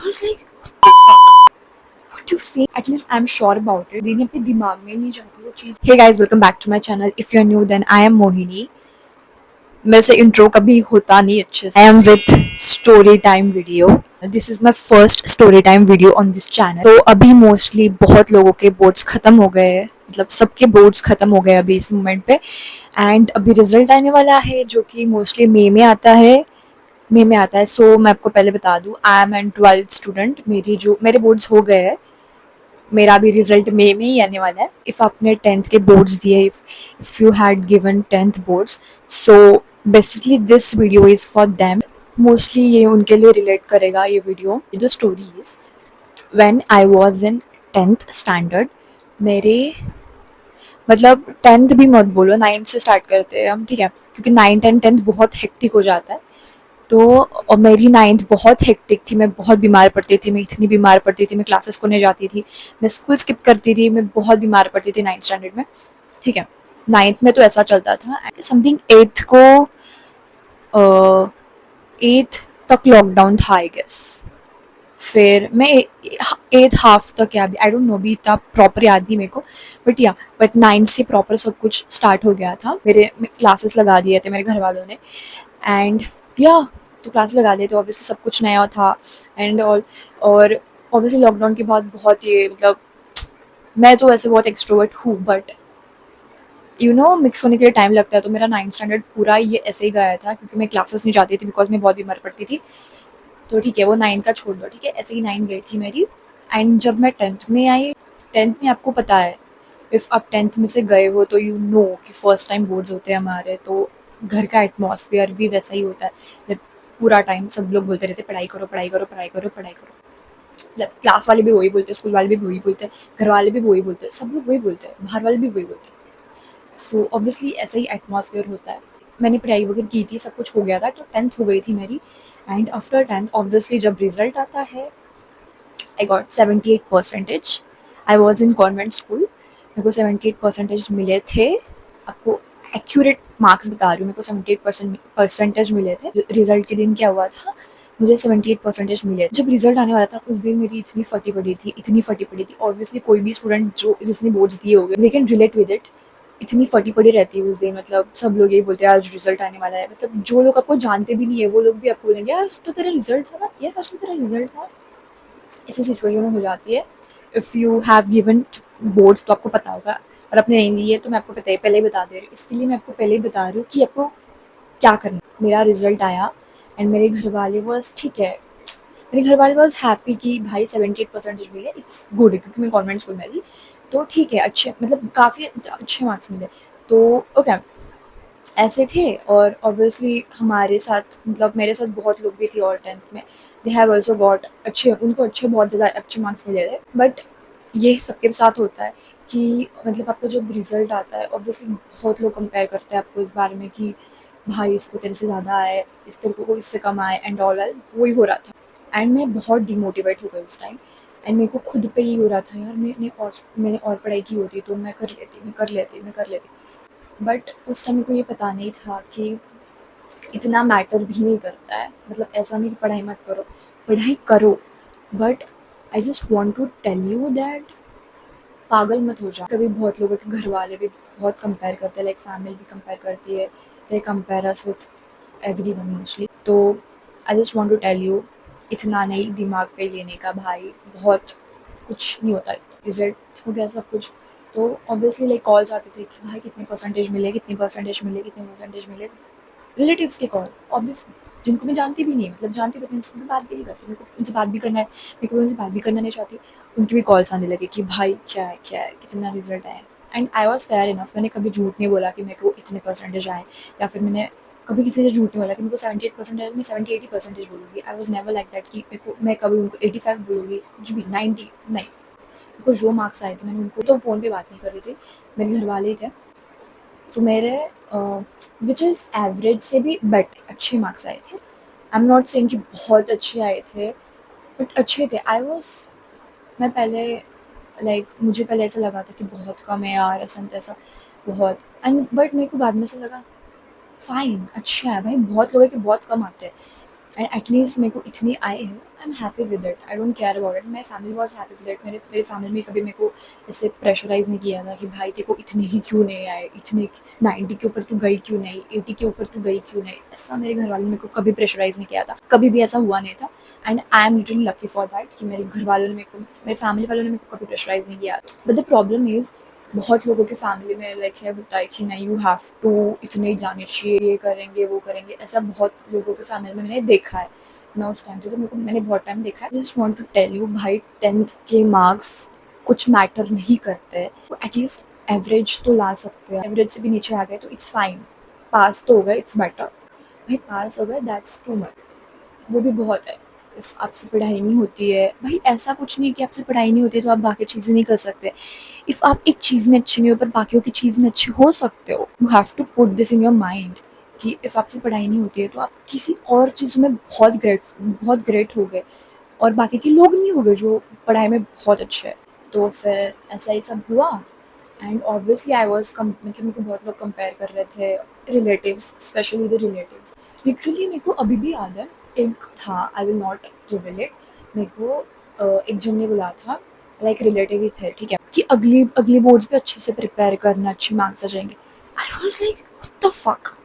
was like, what the fuck? What you say? At least I'm sure about it. दीदी अपने दिमाग में नहीं जाती वो चीज़. Hey guys, welcome back to my channel. If you're new, then I am Mohini. मेरे से intro कभी होता नहीं अच्छे से. I am with story time video. This is my first story time video on this channel. तो अभी mostly बहुत लोगों के बोर्ड्स खत्म हो गए हैं, मतलब सबके बोर्ड्स खत्म हो गए अभी इस मोमेंट पे. एंड अभी रिजल्ट आने वाला है जो कि मोस्टली मई में आता है. सो मैं आपको पहले बता दूँ, I am an 12th student. मेरे बोर्ड्स हो गए हैं. मेरा भी रिजल्ट मई में ही आने वाला है. इफ़ आपने 10th के बोर्ड्स दिए, if you had given 10th boards, so basically this video is for them. Mostly ये उनके लिए रिलेट करेगा ये video. The story is when I was in 10th standard. मेरे मतलब 10th भी मत बोलो, 9th से स्टार्ट करते हैं हम, ठीक है, क्योंकि 9th एंड 10th बहुत हेक्टिक हो जाता है. तो और मेरी 9th बहुत हेक्टिक थी. मैं बहुत बीमार पड़ती थी. मैं इतनी बीमार पड़ती थी, मैं क्लासेस को नहीं जाती थी, मैं स्कूल स्किप करती थी. मैं बहुत बीमार पड़ती थी 9th स्टैंडर्ड में, ठीक है. 9th में तो ऐसा चलता था. समथिंग 8th को 8th तक लॉकडाउन था आई गेस. फिर मैं 8th हाफ तक, या आई डोंट नो, भी इतना प्रॉपर याद नहीं मेरे को, बट 9th से प्रॉपर सब कुछ स्टार्ट हो गया था. मेरे क्लासेस लगा दिए थे मेरे घर वालों ने. एंड या तो क्लास लगा दिए, तो ऑब्वियसली सब कुछ नया था एंड ऑल. और ऑब्वियसली लॉकडाउन के बाद बहुत ये, मतलब मैं तो वैसे बहुत एक्सट्रोवर्ट हूँ, बट मिक्स होने के लिए टाइम लगता है. तो मेरा 9th स्टैंडर्ड पूरा ये ऐसे ही गया था, क्योंकि मैं क्लासेस नहीं जाती थी बिकॉज मैं बहुत बीमार पड़ती थी. तो ठीक है, वो 9th का छोड़ दो, ठीक है, ऐसे ही 9th गई थी मेरी. एंड जब मैं 10th में आई, 10th में आपको पता है, इफ़ आप 10th में से गए हो तो यू नो कि फर्स्ट टाइम बोर्ड्स होते हैं हमारे. तो घर का एटमॉस्फेयर भी वैसा ही होता है. मतलब पूरा टाइम सब लोग बोलते रहते पढ़ाई करो, पढ़ाई करो, पढ़ाई करो, पढ़ाई करो. मतलब क्लास वाले भी वही बोलते हैं, स्कूल वाले भी वही बोलते हैं, घर वाले भी वही बोलते हैं, सब लोग वही बोलते हैं, बाहर वाले भी वही बोलते हैं. सो ऑब्वियसली ऐसा ही एटमॉस्फेयर होता है. मैंने पढ़ाई वगैरह की थी, सब कुछ हो गया था. तो 10th हो गई थी मेरी. एंड आफ्टर 10th ऑब्वियसली जब रिजल्ट आता है, I got 78%. I was in convent school. मेरे को 78% मिले थे. आपको एक्यूरेट मार्क्स बता रही हूँ, मेरे को 78% मिले थे. रिजल्ट के दिन क्या हुआ था, मुझे 78% मिले. जब रिजल्ट आने वाला था उस दिन मेरी इतनी फटी पड़ी थी, इतनी फटी पड़ी थी. ऑब्वियसली कोई भी स्टूडेंट जो जिसने बोर्ड्स दिए होंगे, they can relate with it. इतनी फटी पड़ी रहती है उस दिन. मतलब सब लोग यही बोलते हैं आज रिजल्ट आने वाला है. मतलब जो लोग आपको जानते भी नहीं है वो लोग भी आपको बोलेंगे यार तो तेरा रिजल्ट था ना, यार आज तो तेरा रिजल्ट था. ऐसी सिचुएशन हो जाती है. If you have given boards तो आपको पता होगा, और अपने नहीं दिए तो मैं आपको पहले ही बता दे रही हूँ. इसके लिए मैं आपको पहले ही बता रही हूँ कि आपको क्या करना. मेरा रिजल्ट आया एंड मेरे घर वाले वॉज, ठीक है, मेरे घर वाले वॉज हैप्पी कि भाई 78% मिले, इट्स गुड, क्योंकि मैं कॉन्वेंट स्कूल में थी. तो ठीक है, अच्छे, मतलब काफ़ी अच्छे मार्क्स मिले. तो ओके, ऐसे थे. और ऑब्वियसली हमारे साथ, मतलब मेरे साथ बहुत लोग भी थे और 10th में दे हैव ऑल्सो गॉट अच्छे, उनको अच्छे, बहुत ज़्यादा अच्छे मार्क्स मिले थे. बट ये सबके साथ होता है कि मतलब आपका जब रिजल्ट आता है, ऑब्वियसली बहुत लोग कंपेयर करते हैं आपको इस बारे में कि भाई इसको तेरे से ज़्यादा आए, इस तेरे को इससे कम आए एंड ऑल. वही हो रहा था एंड मैं बहुत डिमोटिवेट हो गई उस टाइम. एंड मेरे को खुद पे ही हो रहा था यार, मैंने और पढ़ाई की होती तो मैं कर लेती. बट उस टाइम को ये पता नहीं था कि इतना मैटर भी नहीं करता है. मतलब ऐसा नहीं कि पढ़ाई मत करो, पढ़ाई करो, but I just want to tell you that पागल मत हो जाओ. कभी बहुत लोगों के घर वाले भी बहुत कंपेयर करते हैं, लाइक फैमिली भी कंपेयर करती है. They compare us with everyone mostly. तो I just want to tell you, इतना नहीं दिमाग पे लेने का भाई, बहुत कुछ नहीं होता. रिजल्ट हो गया सब कुछ, तो ऑब्वियसली लाइक कॉल्स आते थे कि भाई कितने परसेंटेज मिले, कितने परसेंटेज मिले, कितने परसेंटेज मिले. रिलेटिव्स के कॉल, ऑब्वियसली, जिनको मैं जानती भी नहीं, मतलब जानती बट उनसे बात भी नहीं करती. मेरे को उनसे बात भी करना है, मेरे को उनसे बात भी करना नहीं चाहती. उनके भी कॉल्स आने लगे कि भाई क्या है, कितना रिजल्ट आया. And I was fair enough. मैंने कभी झूठ नहीं बोला कि मेरे को इतने परसेंटेज आए, या फिर मैंने कभी किसी से झूठ नहीं बोला कि मेरे को 78% आए, मैं 70-80% बोलूँगी. I was never like that कि मेरे को, मैं कभी उनको 85 बोलूँगी, कुछ भी 90 नहीं. मेरे को जो मार्क्स आए थे मैंने उनको, तो फ़ोन पे बात नहीं कर रही थी, मेरे घर वाले ही थे. तो मेरे विच इज़ एवरेज से भी अच्छे मार्क्स आए थे. आई एम नॉट सेइंग कि बहुत अच्छे आए थे, बट अच्छे थे. मैं पहले मुझे पहले ऐसा लगा था कि बहुत कम है यार, ऐसा तैसा बहुत. एंड बट मेरे को बाद में से लगा फाइन, अच्छा है भाई, बहुत लोग हैं कि बहुत कम आते हैं. एंड एटलीस्ट मेरे को इतनी आए हैं, I am happy with it, I don't care about it, my family was happy with it. मेरे मेरे फैमिली में कभी मेरे को ऐसे प्रेशराइज नहीं किया था कि भाई तेरे को इतने ही क्यों नहीं आए, इतने 90 के ऊपर तू गई क्यों नहीं, 80 के ऊपर तू गई क्यों नहीं। ऐसा मेरे घर वालों ने मेरे को कभी प्रेशराइज नहीं किया था, कभी भी ऐसा हुआ नहीं था। And I am literally lucky for that कि मेरे घर वालों ने मेरे को, मेरे फैमिली वालों ने मेरे को कभी प्रेशराइज नहीं किया। बट द प्रॉब्लम इज़ बहुत लोगों के फैमिली में लाइक है होता है कि नहीं, यू हैव टू इतने जाने चाहिए, ये करेंगे वो करेंगे, ऐसा बहुत लोगों के फैमिली में मैंने देखा है। मैं उस टाइम पे तो मेरे को, मैंने बहुत टाइम देखा है। Just want to tell you भाई, 10th के मार्क्स कुछ मैटर नहीं करते, तो एटलीस्ट एवरेज तो ला सकते हैं। एवरेज से भी नीचे आ गए तो इट्स फाइन, पास तो हो गए, इट्स बेटर। भाई पास हो गए दैट्स टू मच, वो भी बहुत है। इफ़ आपसे पढ़ाई नहीं होती है, भाई ऐसा कुछ नहीं कि आपसे पढ़ाई नहीं होती है तो आप बाकी चीज़ें नहीं कर सकते। इफ़ आप एक चीज़ में अच्छे नहीं हो पर बाकियों की चीज़ में अच्छे हो सकते हो, you have to put this in your mind कि इफ़ आपसे पढ़ाई नहीं होती है तो आप किसी और चीज़ों में बहुत ग्रेट हो गए और बाकी के लोग नहीं हो गए जो पढ़ाई में बहुत अच्छे हैं। तो फिर ऐसा ही सब हुआ। एंड ऑब्वियसली आई वॉज मतलब मेरे को बहुत लोग कंपेयर कर रहे थे, relatives, specially the relatives. Literally मेरे को अभी भी याद है, एक था, I will not reveal it, मेरे को एक जन ने बोला था, लाइक रिलेटिव ही थे, ठीक है, कि अगली अगली बोर्ड्स पे अच्छे से प्रिपेयर करना, अच्छे मार्क्स आ जाएंगे। I was like what the fuck,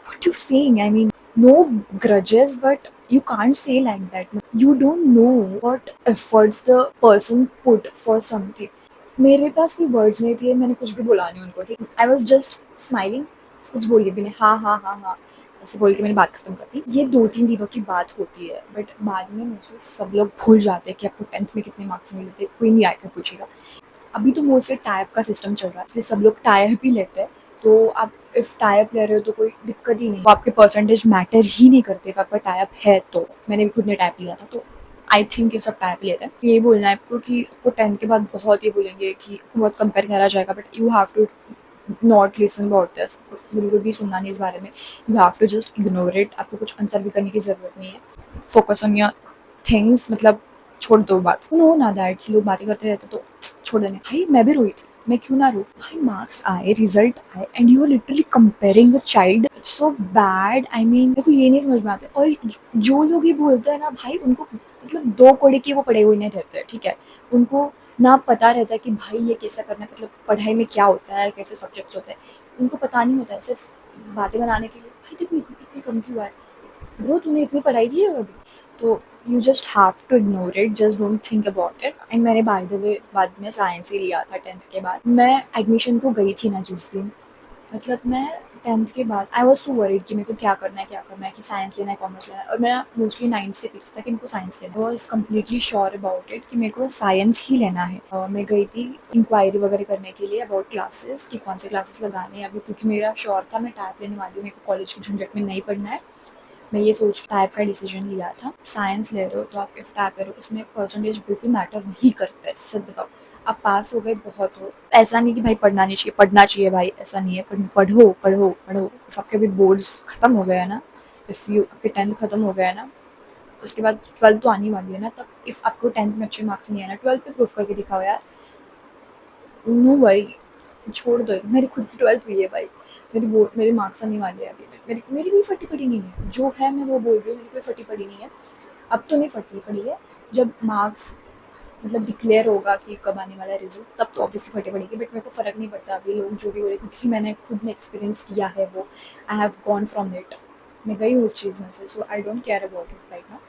what you saying? I mean, no grudges, but you can't say like that. You don't know what efforts the person put for something. मेरे पास कोई words नहीं थे, मैंने कुछ भी बोला नहीं उनको, ठीक। आई वॉज जस्ट स्माइलिंग, कुछ बोली भी नहीं, हाँ हाँ हाँ हाँ ऐसे बोल के मैंने बात खत्म कर दी। ये 2-3 दिनों की बात होती है, बट बाद में मुझे सब लोग भूल जाते हैं कि आपको 10th में कितने मार्क्स मिले थे, कोई नहीं आकर पूछेगा। अभी तो मोस्टली टाइप का सिस्टम चल रहा है, इसलिए सब लोग टाइप ही लेते हैं। तो आप इफ़ टाइप ले रहे हो तो कोई दिक्कत ही नहीं, तो आपके परसेंटेज मैटर ही नहीं करते इफ़ आपका टाइप है तो। मैंने भी खुद ने टाइप लिया था, तो आई थिंक ये सब टाइप लेते हैं। यही बोलना है आपको कि आपको 10th के बाद बहुत ये बोलेंगे कि बहुत कंपेयर करा जाएगा, but you have to not listen about this, बिल्कुल भी सुनना नहीं इस बारे में। You have to just ignore it, आपको कुछ आंसर भी करने की ज़रूरत नहीं है। फोकस ऑन योर थिंग्स, मतलब छोड़ दो बात, नो ना दैट लोग बातें करते रहते तो छोड़ देने। भाई मैं भी रोई थी, मैं क्यों ना रो। भाई मार्क्स आए, रिजल्ट आए, and you are literally comparing the child, it's so bad. I mean मेरे को ये नहीं समझ में आता। और जो लोग ये बोलते हैं ना भाई, उनको मतलब 2 कौड़े की वो पढ़े हुए नहीं रहते हैं, ठीक है। उनको ना पता रहता है कि भाई ये कैसा करना है, मतलब पढ़ाई में क्या होता है, कैसे सब्जेक्ट्स होते हैं, उनको पता नहीं होता है। सिर्फ बातें बनाने के लिए, भाई देखो इतनी कम क्यों है ब्रो, तूने इतनी पढ़ाई की है कभी? तो you just have to ignore it, just don't think about it. And मैंने बाय द वे बाद में साइंस ही लिया था 10th के बाद। मैं एडमिशन को गई थी ना जिस दिन, मतलब मैं 10th के बाद आई वॉज सो वरीड कि मेरे को क्या करना है, कि साइंस लेना है, कॉमर्स लेना है। और मेरा मोस्टली 9th से फिक्स था कि मेरे को साइंस लेना है। I was completely sure about it कि मेरे को साइंस ही लेना है। मैं गई थी इंक्वायरी वगैरह करने के लिए अबाउट क्लासेस, कि कौन से क्लासेस लगाने हैं अभी, क्योंकि मेरा श्योर था मैं टाइप लेने वाली हूँ, मेरे को कॉलेज के झंझट में नहीं पढ़ना है। मैं ये सोच टाइप का डिसीजन लिया था। साइंस ले रहे हो तो आप इफ टाइप करो, उसमें परसेंटेज बिल्कुल मैटर नहीं करता है, सच बताओ। आप पास हो गए बहुत हो, ऐसा नहीं कि भाई पढ़ना नहीं चाहिए, पढ़ना चाहिए भाई, ऐसा नहीं है। पढ़ो पढ़ो पढ़ो। इफ आपके भी बोर्ड्स खत्म हो गया है ना, इफ़ यू आपके 10th खत्म हो गया है ना, उसके बाद 12th तो आने वाली है ना, तब इफ़ आपको 10th में अच्छे मार्क्स नहीं आए ना, 12th पे प्रूफ करके दिखाओ यार। नो वरी, छोड़ दो। मेरी खुद की 12th हुई है भाई, मेरे मार्क्स आने वाले हैं अभी। मेरी कोई फटी पड़ी नहीं है, जो है मैं वो बोल रही हूँ, मेरी कोई फटी पड़ी नहीं है। अब तो नहीं फटी पड़ी है, जब मार्क्स मतलब डिक्लेयर होगा कि कब आने वाला है रिजल्ट, तब तो ऑब्वियसली फटी पड़ेगी। बट मेरे को फ़र्क नहीं पड़ता अभी लोग जो भी बोले, क्योंकि मैंने खुद ने एक्सपीरियंस किया है वो। I have gone from it, मैं गई उस चीज़ में से, so I don't care about it right now.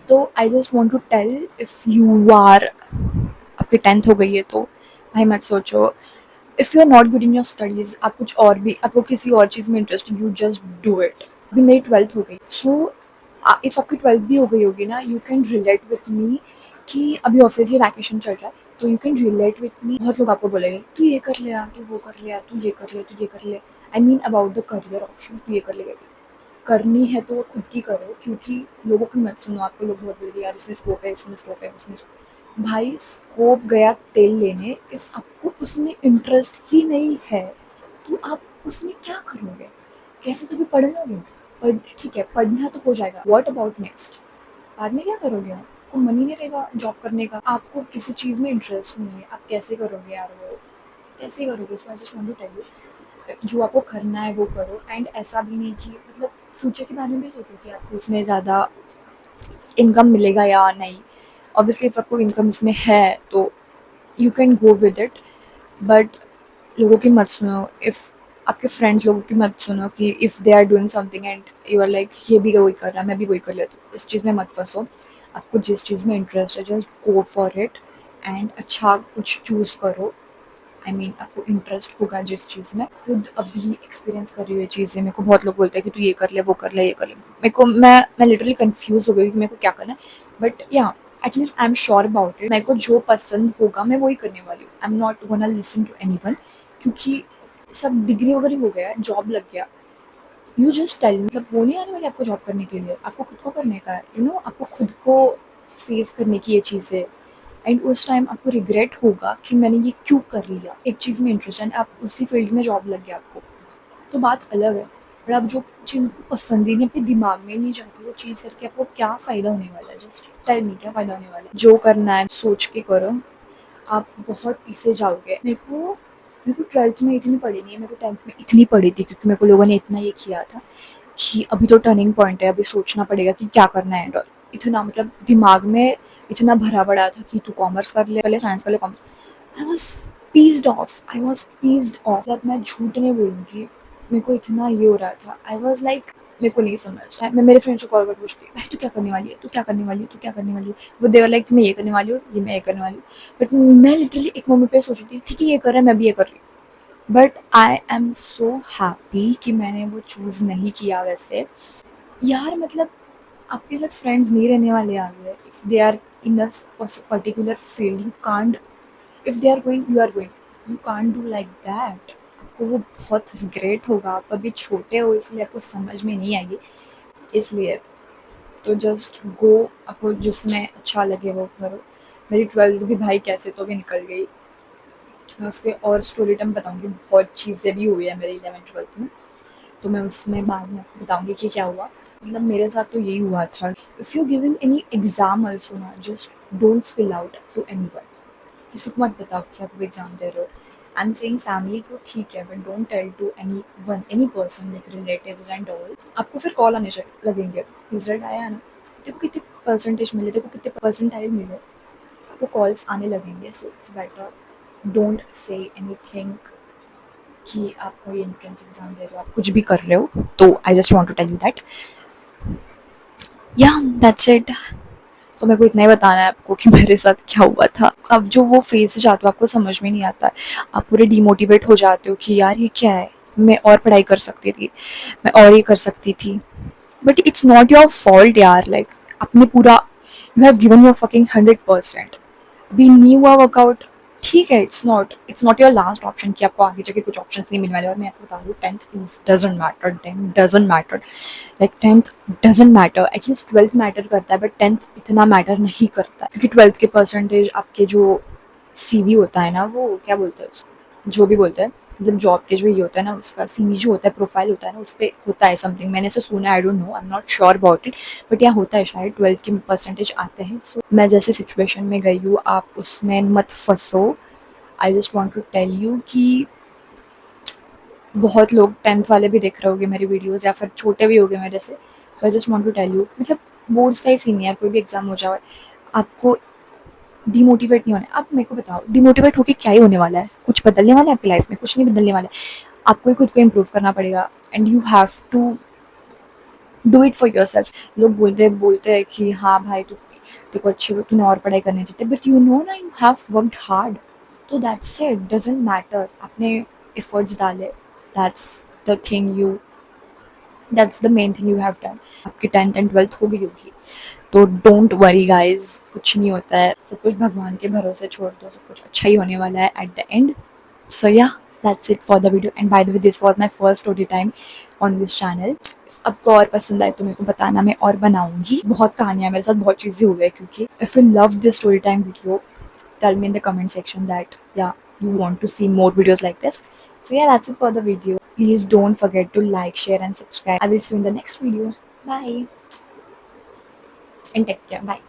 तो I just want to tell, if you are, आपकी 10th हो गई है तो भाई मत सोचो। If you are not good in your studies, आप कुछ और भी, आपको किसी और चीज़ में interest, you just do it. अभी मेरी 12th हो गई, सो इफ़ आपकी 12th भी हो गई होगी ना, you can relate with me कि अभी ऑब्वियसली वैकेशन चल रहा है, तो you can relate with me. बहुत लोग आपको बोलेंगे तू ये कर ले यार, तू वो कर ले यार, तू ये कर ले, तू ये कर ले। I mean about the career option, तू ये कर ले, करनी है तो वो खुद की करो, क्योंकि लोगों की मत सुनो। आपको लोग बहुत बोलेंगे यार इसमें स्कोप है, इसमें स्कोप है, उसमें भाई स्कोप गया तेल लेने। इफ़ आपको उसमें इंटरेस्ट ही नहीं है तो आप उसमें क्या करोगे, कैसे तो भी पढ़ लोगे। पढ़ ठीक है, पढ़ना तो हो जाएगा, व्हाट अबाउट नेक्स्ट, बाद में क्या करोगे? आपको मन ही नहीं रहेगा जॉब करने का, आपको किसी चीज़ में इंटरेस्ट नहीं है, आप कैसे करोगे यार वो, कैसे करोगे? So I just want to tell you, जो आपको करना है वो करो। एंड ऐसा भी नहीं कि मतलब फ्यूचर के बारे में भी सोचो कि आपको उसमें ज़्यादा इनकम मिलेगा या नहीं। ऑब्वियसली इफ़ आपको इनकम इसमें है तो you can go with it, but लोगों की मत सुनो। इफ़ आपके फ्रेंड्स लोगों की मत सुनो कि if they are doing something and you are like ये भी वही कर रहा है मैं भी वही कर लेती हूँ, इस चीज़ में मत फंसो। आपको जिस चीज़ में इंटरेस्ट है just go for it and अच्छा कुछ चूज़ करो। आई मीन आपको इंटरेस्ट होगा जिस चीज़ में। खुद अभी एक्सपीरियंस कर रही हूँ ये चीज़ें। मेरे को बहुत लोग बोलते हैं कि तू ये कर ले वो कर ले ये कर ले। मेरे को मैं लिटरली कंफ्यूज हो गई कि मेरे को क्या करना है, बट या at least I am sure about it. मेरे को जो पसंद होगा मैं वही करने वाली हूँ। I am not gonna listen to anyone, क्योंकि सब डिग्री वगैरह हो गया, जॉब लग गया। यू जस्ट टेल, मतलब वो नहीं आने वाली आपको जॉब करने के लिए, आपको खुद को करने का है। यू नो आपको खुद को फेस करने की ये चीज़ें, एंड उस टाइम आपको रिग्रेट होगा कि मैंने ये क्यों कर लिया। एक चीज़ में इंटरेस्ट है, आप उसी फील्ड में जॉब लग गया आपको, तो बात अलग है। पर आप जो चीज़ को पसंद ही नहीं, अपने दिमाग में ही नहीं जाती वो चीज़ करके आपको क्या फ़ायदा होने वाला है? जस्ट टेल मी, क्या फ़ायदा होने वाला है? जो करना है सोच के करो, आप बहुत पीछे जाओगे। मेरे को 12th में इतनी पड़ी नहीं है, मेरे को 10th में इतनी पड़ी थी, क्योंकि मेरे को लोगों ने इतना ये किया था कि अभी तो टर्निंग पॉइंट है, अभी सोचना पड़ेगा कि क्या करना है। और इतना मतलब दिमाग में इतना भरा पड़ा था कि तू कॉमर्स कर ले, पहले साइंस पहले commerce. I was pieced of, I was pieced of. मतलब मैं झूठ नहीं बोलूँगी, मेरे को इतना ये हो रहा था। आई वॉज लाइक मेरे को नहीं समझ रहा है। मैं मेरे फ्रेंड्स को कॉल कर पूछती भाई तू क्या करने वाली है, तू क्या करने वाली है, तू क्या करने वाली है। वो देवर लाइक मैं ये करने वाली हूँ, ये मैं ये करने वाली हूँ। बट मैं लिटरली एक मोमेंट पे सोच रही थी ठीक है ये कर रहा है मैं भी ये कर रही हूँ। But I am so happy कि मैंने वो चूज़ नहीं किया। वैसे यार मतलब आपके साथ फ्रेंड्स नहीं रहने वाले आगे। If they are in a particular field you can't, if they are going you are going, you can't do like that. आपको वो बहुत रिग्रेट होगा। आप अभी छोटे हो इसलिए आपको समझ में नहीं आएगी, इसलिए तो जस्ट गो, आपको जिसमें अच्छा लगे वो करो। मेरी 12th भी भाई कैसे तो भी निकल गई। मैं उस पर और स्टोरी टाइम बताऊँगी, बहुत चीज़ें भी हुई है मेरे 11th-12th में, तो मैं उसमें बाद में आपको बताऊँगी कि क्या हुआ। मतलब मेरे साथ तो यही हुआ था। If you giving any exam also ना, just don't spill out to anyone. किसी को मत बताओ कि आप वो एग्ज़ाम दे रहे हो। आई एम सेइंग फैमिली को ठीक है, but don't tell to anyone, any person like relatives and all. आपको फिर कॉल आने लगेंगे, रिजल्ट आया ना, देखो कितने परसेंटेज मिले, देखो कितने परसेंटाइल मिले, आपको कॉल्स आने लगेंगे। So it's better don't say anything कि आप कोई एंट्रेंस एग्ज़ाम दे रहे हो, आप कुछ भी कर रहे हो। तो I just want to tell you that, yeah that's it. तो मेरे को इतना ही बताना है आपको कि मेरे साथ क्या हुआ था। अब जो वो फेज से जाते हो आपको समझ में नहीं आता है, आप पूरे डिमोटिवेट हो जाते हो कि यार ये क्या है, मैं और पढ़ाई कर सकती थी, मैं और ये कर सकती थी। But it's not your fault यार, लाइक आपने पूरा, you have given your fucking 100%। अभी नहीं हुआ वर्कआउट, ठीक है, it's not your last option कि आपको आगे जाके कुछ ऑप्शन नहीं मिलने वाले। और मैं आपको बता दूँ 10th is doesn't matter, 10th doesn't matter, like 10th doesn't matter. At least 12th matter करता है, बट 10th इतना मैटर नहीं करता है, क्योंकि 12th के परसेंटेज आपके जो सीवी होता है ना, वो क्या बोलते हैं उसको, जो भी बोलते हैं, मतलब जॉब के जो ये होता है ना उसका सीवी जो होता है, प्रोफाइल होता है ना, उस पर होता है समथिंग। मैंने ऐसे सुना है, I don't know, I am not sure about it, but यहाँ होता है शायद 12th के परसेंटेज आते हैं। सो मैं जैसे सिचुएशन में गई हूँ आप उसमें मत फंसो। I just want to tell you कि बहुत लोग 10th वाले भी देख रहे होगे मेरी वीडियोज़, या फिर छोटे भी होगे मेरे से। तो I just want to tell you, मतलब बोर्ड्स का ही सीन नहीं है, कोई भी एग्जाम हो जाए आपको डिमोटिवेट नहीं होना है। आप मेरे को बताओ डिमोटिवेट होकर क्या ही होने वाला है? कुछ बदलने वाला है आपकी लाइफ में? कुछ नहीं बदलने वाला है। आपको ही खुद को इम्प्रूव करना पड़ेगा, and you have to do it for yourself. लोग बोलते हैं कि हाँ भाई तू देखो अच्छी तूने और पढ़ाई करनी चाहिए, बट यू नो ना, यू हैव वर्कड हार्ड, तो दैट्स इट, डजेंट मैटर। आपने एफर्ट्स डाले, that's the thing you, that's the main thing you have done. आपकी 10th एंड 12th हो गई होगी, तो डोंट वरी गाइज, कुछ नहीं होता है, सब कुछ भगवान के भरोसे छोड़ दो, सब कुछ अच्छा ही होने वाला है at the end. So yeah that's it for the video, and by the way this was my first story time on this channel. आपको और पसंद आए तो मेरे को बताना, मैं और बनाऊंगी। बहुत कहानियाँ मेरे साथ, बहुत चीज़ें हुई है, क्योंकि if you love this story time video, tell me in the comment section that yeah, you want to see more videos like this. So yeah, that's it for the video. Please don't forget to like, share and subscribe. I will see you in the next video. Bye and take care. Bye.